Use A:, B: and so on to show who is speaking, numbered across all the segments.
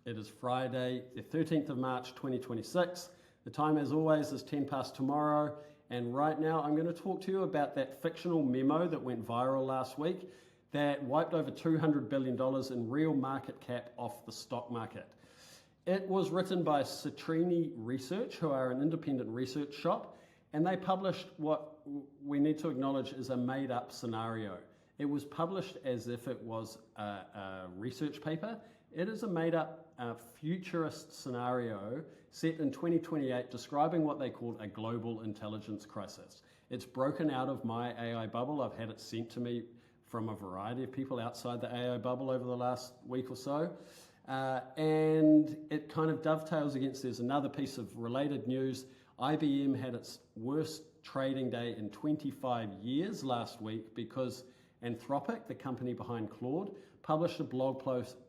A: It is Friday, the 13th of March, 2026. The time, as always, is 10 past tomorrow. And right now, I'm going to talk to you about that fictional memo that went viral last week that wiped over $200 billion in real market cap off the stock market. It was written by Citrini Research, who are an independent research shop, and they published what we need to acknowledge is a made-up scenario. It was published as if it was a research paper. It is a made-up futurist scenario set in 2028 describing what they called a global intelligence crisis. It's broken out of my AI bubble. I've had it sent to me from a variety of people outside the AI bubble over the last week or so. And it kind of dovetails against, there's another piece of related news. IBM had its worst trading day in 25 years last week because Anthropic, the company behind Claude, published a blog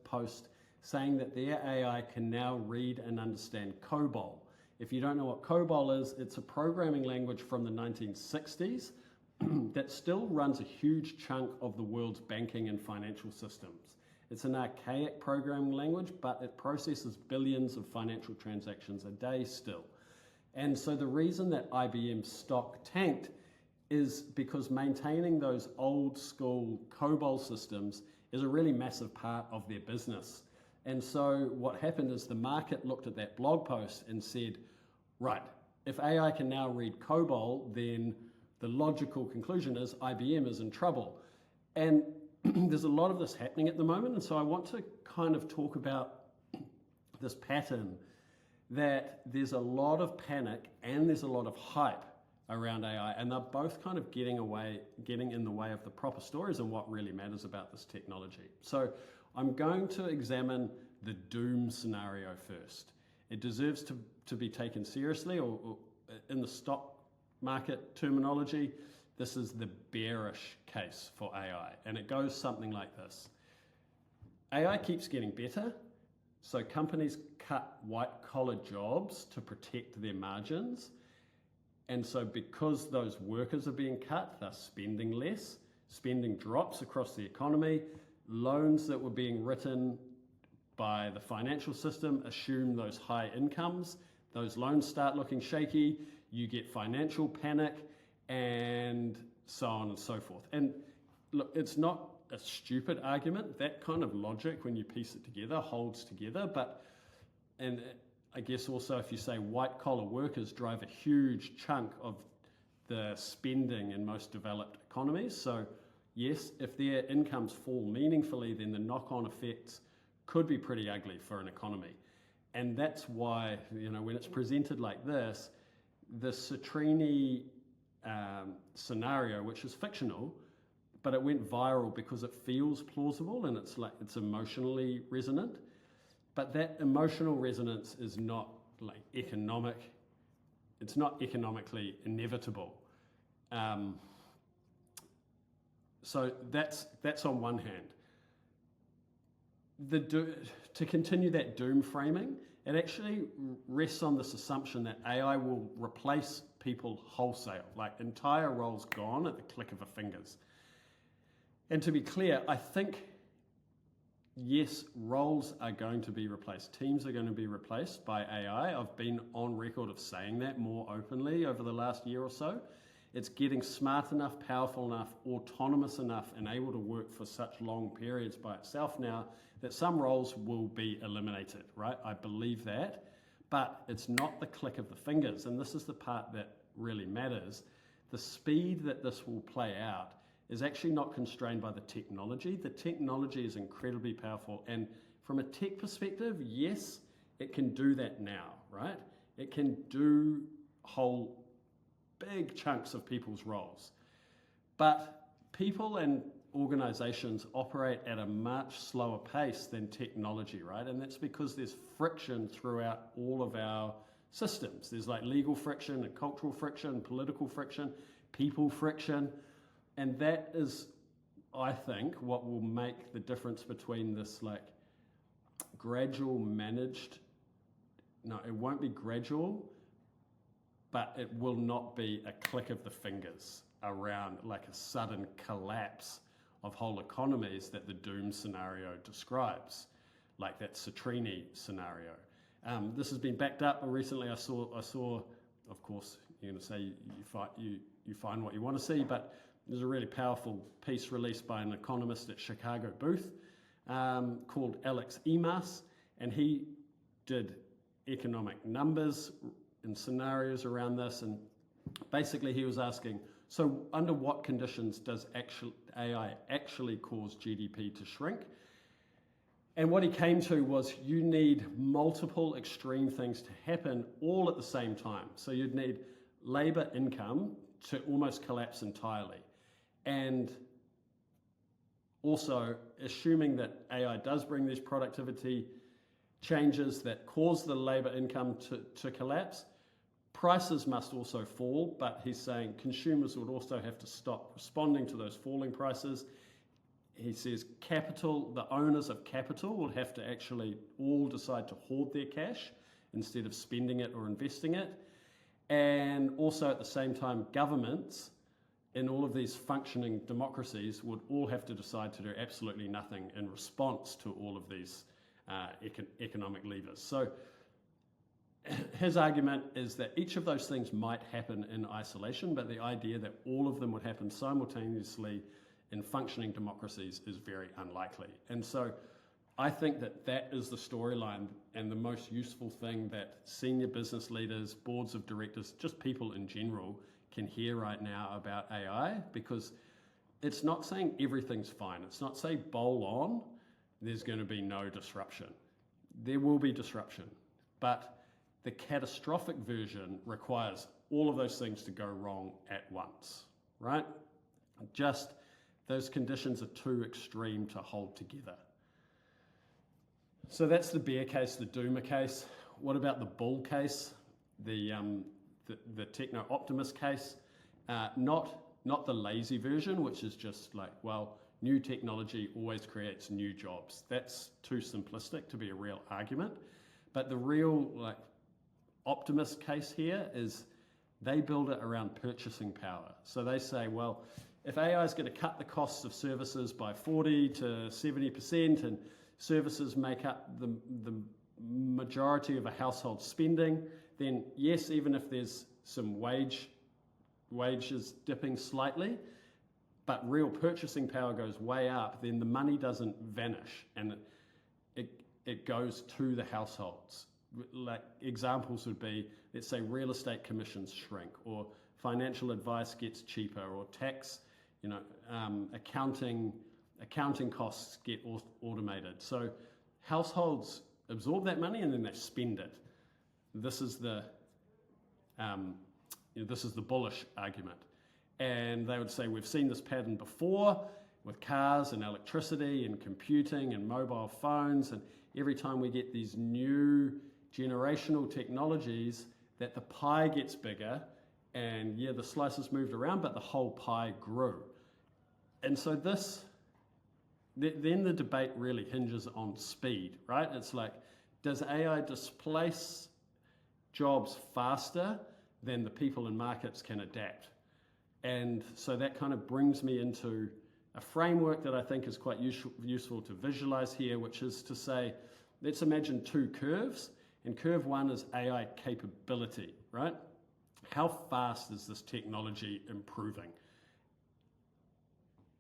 A: post saying that their AI can now read and understand COBOL. If you don't know what COBOL is, it's a programming language from the 1960s that still runs a huge chunk of the world's banking and financial systems. It's an archaic programming language, but it processes billions of financial transactions a day still. And so the reason that IBM stock tanked is because maintaining those old school COBOL systems is a really massive part of their business. And so what happened is the market looked at that blog post and said, right, if AI can now read COBOL, then the logical conclusion is IBM is in trouble. And there's a lot of this happening at the moment. And so I want to kind of talk about this pattern that there's a lot of panic and there's a lot of hype around AI, and they're both kind of getting in the way of the proper stories and what really matters about this technology. So I'm going to examine the doom scenario first. It deserves to be taken seriously, or in the stock market terminology, this is the bearish case for AI. And it goes something like this. AI keeps getting better, so companies cut white-collar jobs to protect their margins. And so because those workers are being cut, they're spending less, spending drops across the economy, loans that were being written by the financial system assume those high incomes, those loans start looking shaky, you get financial panic, and so on and so forth. And look, it's not a stupid argument. That kind of logic, when you piece it together, holds together. And I guess also if you say white-collar workers drive a huge chunk of the spending in most developed economies. So yes, if their incomes fall meaningfully, then the knock-on effects could be pretty ugly for an economy. And that's why, when it's presented like this, the Citrini scenario, which is fictional, but it went viral because it feels plausible and it's emotionally resonant. But that emotional resonance is not economic. It's not economically inevitable. So that's on one hand. To continue that doom framing, it actually rests on this assumption that AI will replace people wholesale, like entire roles gone at the click of a fingers. And to be clear, I think, yes, roles are going to be replaced. Teams are going to be replaced by AI. I've been on record of saying that more openly over the last year or so. It's getting smart enough, powerful enough, autonomous enough, and able to work for such long periods by itself now that some roles will be eliminated, right? I believe that, but it's not the click of the fingers. And this is the part that really matters. The speed that this will play out is actually not constrained by the technology. The technology is incredibly powerful. And from a tech perspective, yes, it can do that now, right? It can do whole big chunks of people's roles. But people and organizations operate at a much slower pace than technology, right? And that's because there's friction throughout all of our systems. There's legal friction, and cultural friction, political friction, people friction. And that is, I think, what will make the difference between this gradual managed, no, it won't be gradual, but it will not be a click of the fingers around a sudden collapse of whole economies that the doom scenario describes. like that Citrini scenario. This has been backed up. Recently, I saw. Of course, you're going to say you find what you want to see, but there's a really powerful piece released by an economist at Chicago Booth called Alex Emas, and he did economic numbers and scenarios around this, and basically he was asking, so under what conditions does AI actually cause GDP to shrink? And what he came to was you need multiple extreme things to happen all at the same time. So you'd need labour income to almost collapse entirely. And also, assuming that AI does bring these productivity changes that cause the labour income to collapse, prices must also fall, but he's saying consumers would also have to stop responding to those falling prices. He says capital, the owners of capital will have to actually all decide to hoard their cash instead of spending it or investing it. And also at the same time, governments in all of these functioning democracies would all have to decide to do absolutely nothing in response to all of these economic levers. So his argument is that each of those things might happen in isolation, but the idea that all of them would happen simultaneously in functioning democracies is very unlikely. And so I think that that is the storyline and the most useful thing that senior business leaders, boards of directors, just people in general can hear right now about AI, because it's not saying everything's fine. It's not saying bowl on, there's going to be no disruption. There will be disruption, but the catastrophic version requires all of those things to go wrong at once, right? Just those conditions are too extreme to hold together. So that's the bear case, the doomer case. What about the bull case, the techno-optimist case? Not the lazy version, which is just like, well, new technology always creates new jobs. That's too simplistic to be a real argument. But the real optimist case here is they build it around purchasing power. So they say, well, if AI is going to cut the costs of services by 40 to 70%, and services make up the majority of a household's spending, then yes, even if there's some wages dipping slightly, but real purchasing power goes way up, then the money doesn't vanish and it goes to the households. Like examples would be, let's say real estate commissions shrink, or financial advice gets cheaper, or tax, accounting costs get automated. So households absorb that money and then they spend it. This is the bullish argument. And they would say, we've seen this pattern before with cars and electricity and computing and mobile phones, and every time we get these new generational technologies, that the pie gets bigger, and yeah, the slices moved around, but the whole pie grew. And so then the debate really hinges on speed, right? It's like, does AI displace jobs faster than the people in markets can adapt? And so that kind of brings me into a framework that I think is quite useful to visualize here, which is to say, let's imagine two curves, and curve one is AI capability, right? How fast is this technology improving?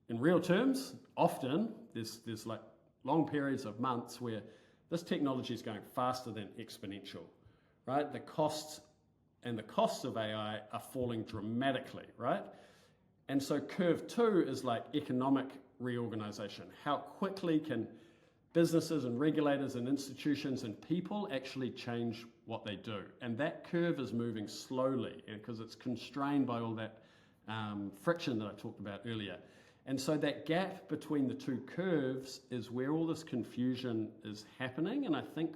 A: In real terms, often there's like long periods of months where this technology is going faster than exponential, right? The costs of AI are falling dramatically, right? And so curve two is like economic reorganization. How quickly can businesses and regulators and institutions and people actually change what they do? And that curve is moving slowly because it's constrained by all that friction that I talked about earlier. And so that gap between the two curves is where all this confusion is happening. And I think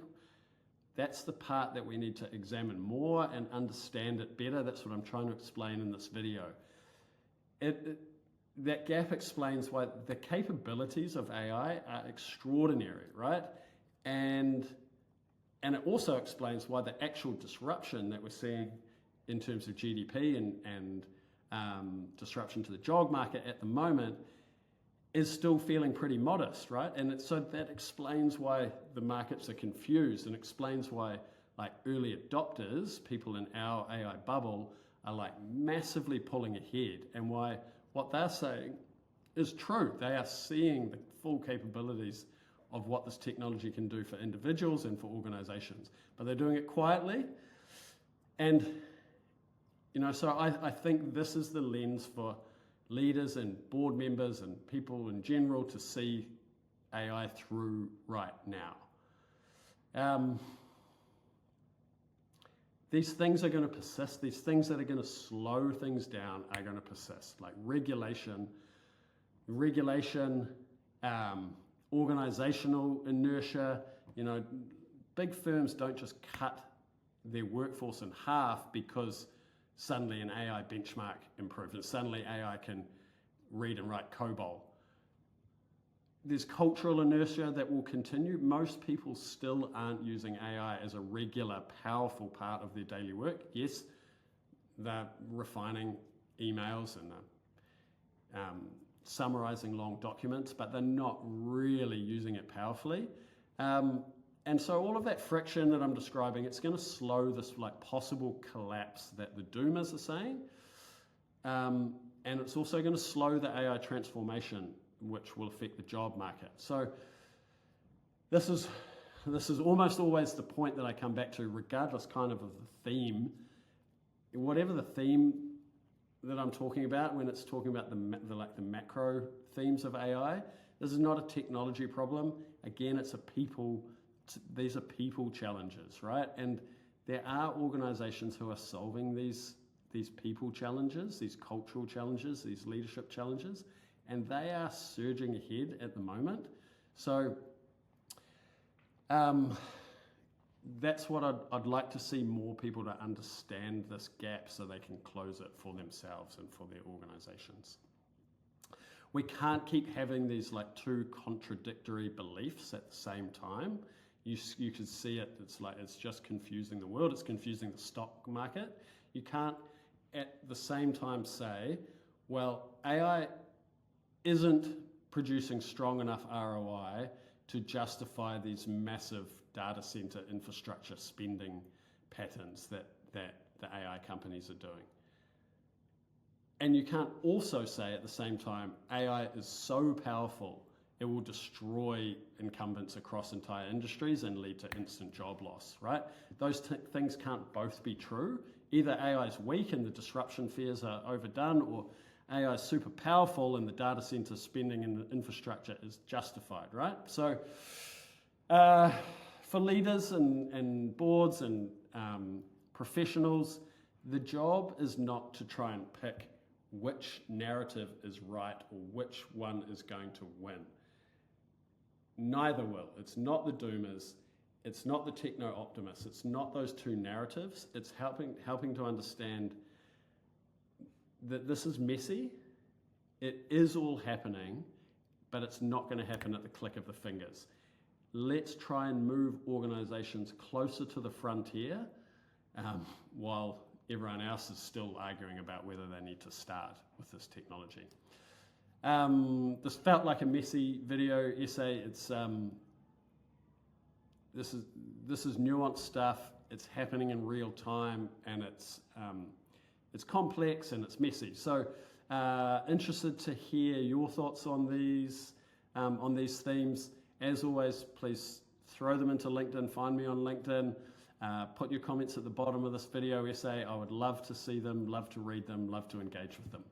A: that's the part that we need to examine more and understand it better. That's what I'm trying to explain in this video. That gap explains why the capabilities of AI are extraordinary, right? And it also explains why the actual disruption that we're seeing in terms of GDP and disruption to the job market at the moment is still feeling pretty modest, right? And so that explains why the markets are confused, and explains why like early adopters, people in our AI bubble, are like massively pulling ahead, and why what they're saying is true. They are seeing the full capabilities of what this technology can do for individuals and for organizations, but they're doing it quietly. And, so I think this is the lens for leaders and board members and people in general to see AI through right now. These things are going to persist. These things that are going to slow things down are going to persist, like regulation, organizational inertia. Big firms don't just cut their workforce in half because suddenly an AI benchmark improves and suddenly AI can read and write COBOL. There's cultural inertia that will continue. Most people still aren't using AI as a regular, powerful part of their daily work. Yes, they're refining emails and summarizing long documents, but they're not really using it powerfully. And so all of that friction that I'm describing, it's going to slow this like possible collapse that the doomers are saying. And it's also going to slow the AI transformation, which will affect the job market. So this is almost always the point that I come back to, regardless kind of the theme. Whatever the theme that I'm talking about, when it's talking about the macro themes of AI, this is not a technology problem. Again, these are people challenges, right? And there are organizations who are solving these people challenges, these cultural challenges, these leadership challenges, and they are surging ahead at the moment. So that's what I'd like to see more people to understand this gap so they can close it for themselves and for their organizations. We can't keep having these like two contradictory beliefs at the same time. You can see it, it's just confusing the world, it's confusing the stock market. You can't at the same time say, well, AI isn't producing strong enough ROI to justify these massive data center infrastructure spending patterns that the AI companies are doing. And you can't also say at the same time, AI is so powerful, it will destroy incumbents across entire industries and lead to instant job loss, right? Those things can't both be true. Either AI is weak and the disruption fears are overdone, or AI is super powerful and the data center spending and infrastructure is justified, right? So for leaders and boards and professionals, the job is not to try and pick which narrative is right or which one is going to win. Neither will. It's not the doomers. It's not the techno-optimists. It's not those two narratives. It's helping to understand that this is messy. It is all happening, but it's not going to happen at the click of the fingers. Let's try and move organizations closer to the frontier while everyone else is still arguing about whether they need to start with this technology. This felt like a messy video essay. It's this is nuanced stuff. It's happening in real time, and it's complex and it's messy. So interested to hear your thoughts on these themes. As always, please throw them into LinkedIn. Find me on LinkedIn. Put your comments at the bottom of this video essay. I would love to see them, love to read them, love to engage with them.